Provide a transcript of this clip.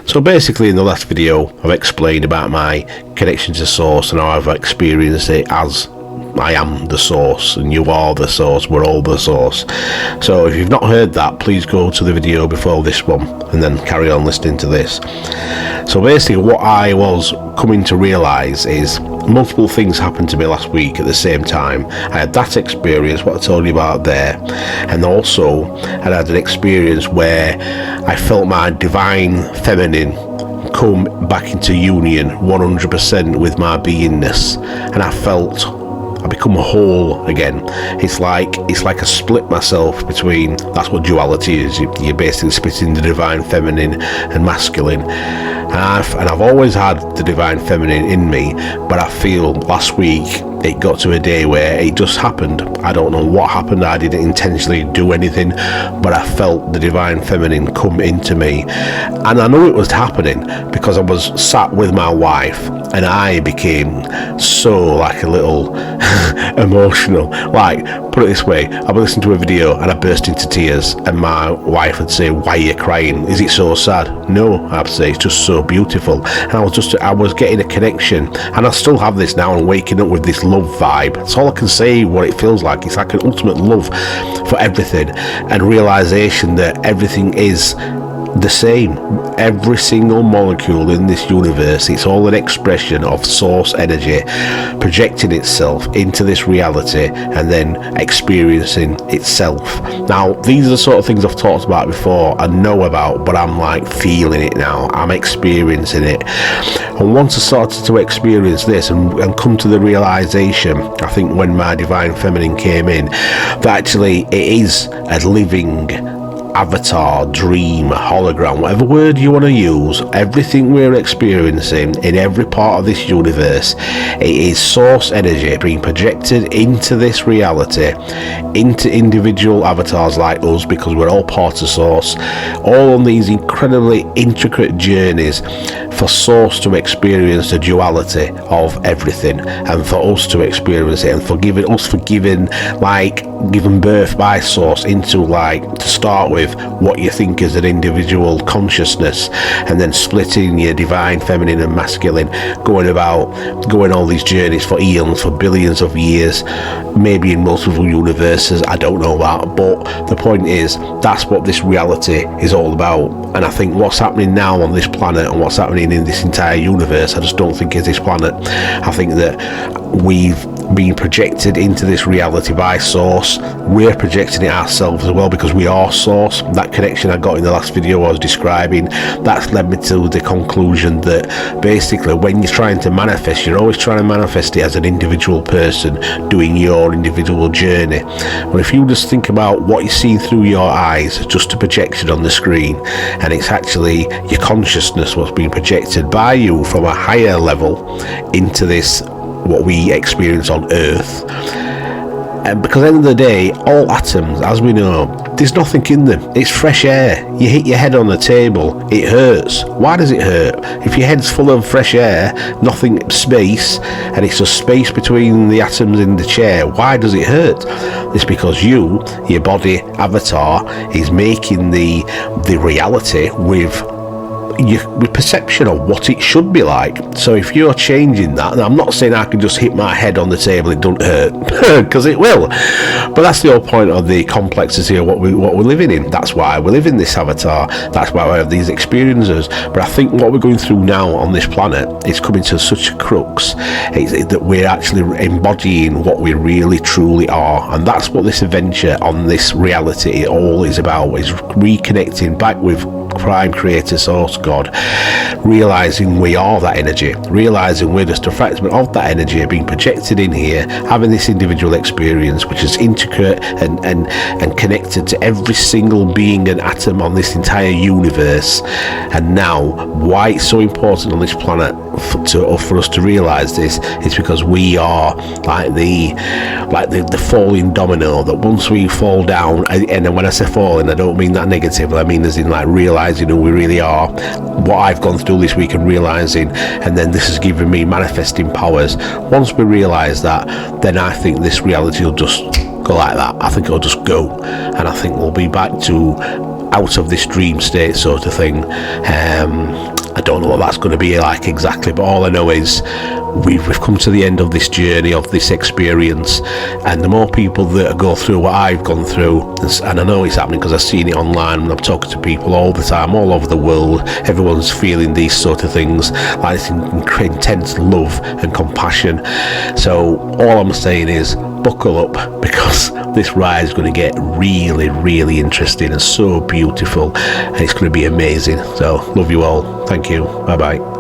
So basically in the last video I've explained about my connection to source and how I've experienced it as I am the source and you are the source, we're all the source. So if you've not heard that, please go to the video before this one and then carry on listening to this. So basically what I was coming to realise is multiple things happened to me last week at the same time. I had that experience, what I told you about there, and also I had an experience where I felt my divine feminine come back into union 100% with my beingness, and I felt I become whole again. It's like I split myself between, that's what duality is, you're basically splitting the divine feminine and masculine, and I've always had the divine feminine in me, but I feel last week it got to a day where it just happened. I don't know what happened, I didn't intentionally do anything, but I felt the divine feminine come into me, and I knew it was happening because I was sat with my wife and I became so like a little emotional. Like, put it this way, I would listen to a video and I burst into tears and my wife would say, why are you crying? Is it so sad? No, I'd say it's just so beautiful. And I was getting a connection, and I still have this now. I'm waking up with this love vibe. That's all I can say what it feels like. It's like an ultimate love for everything and realization that everything is the same. Every single molecule in this universe, it's all an expression of source energy projecting itself into this reality and then experiencing itself. Now, these are the sort of things I've talked about before, I know about, but I'm like feeling it now, I'm experiencing it. And once I started to experience this and come to the realization, I think when my divine feminine came in, that actually it is a living avatar, dream, hologram, whatever word you want to use, everything we're experiencing in every part of this universe, it is source energy being projected into this reality, into individual avatars like us, because we're all part of source, all on these incredibly intricate journeys for source to experience the duality of everything, and for us to experience it, and for giving birth by source into, like, to start with, what you think is an individual consciousness, and then splitting your divine feminine and masculine, going all these journeys for eons, for billions of years, maybe in multiple universes, I don't know that, but the point is, that's what this reality is all about. And I think what's happening now on this planet and what's happening in this entire universe, I just don't think is this planet. I think that we've been projected into this reality by source. We're projecting it ourselves as well, because we are source. That connection I got in the last video I was describing, that's led me to the conclusion that basically when you're trying to manifest, you're always trying to manifest it as an individual person doing your individual journey. But if you just think about what you see through your eyes, just a projection on the screen, and it's actually your consciousness what's being projected by you from a higher level into this, what we experience on Earth. And because at the end of the day, all atoms, as we know, there's nothing in them. It's fresh air. You hit your head on the table, it hurts. Why does it hurt? If your head's full of fresh air, nothing, space, and it's just space between the atoms in the chair, why does it hurt? It's because your body avatar is making the reality with perception of what it should be like. So if you're changing that, and I'm not saying I can just hit my head on the table, it don't hurt, because it will, but that's the whole point of the complexity of what we're living in. That's why we live in this avatar, that's why we have these experiences. But I think what we're going through now on this planet is coming to such a crux, that we're actually embodying what we really truly are, and that's what this adventure on this reality all is about, is reconnecting back with prime creator source God, realizing we are that energy, realizing we're just a fragment of that energy being projected in here, having this individual experience which is intricate and connected to every single being and atom on this entire universe. And now why it's so important on this planet for us to realize this is because we are like the falling domino, that once we fall down, and when I say falling, I don't mean that negatively, I mean as in like realizing who we really are, what I've gone through this week and realizing, and then this has given me manifesting powers. Once we realize that, then I think this reality will just go like that. I think it'll just go, and I think we'll be back to out of this dream state sort of thing. I don't know what that's going to be like exactly, but all I know is we've come to the end of this journey, of this experience, and the more people that go through what I've gone through, and I know it's happening because I've seen it online and I'm talking to people all the time, all over the world, everyone's feeling these sort of things, like this intense love and compassion. So all I'm saying is buckle up, because this ride is going to get really, really interesting and so beautiful, and it's going to be amazing. So love you all. Thank you. Bye bye.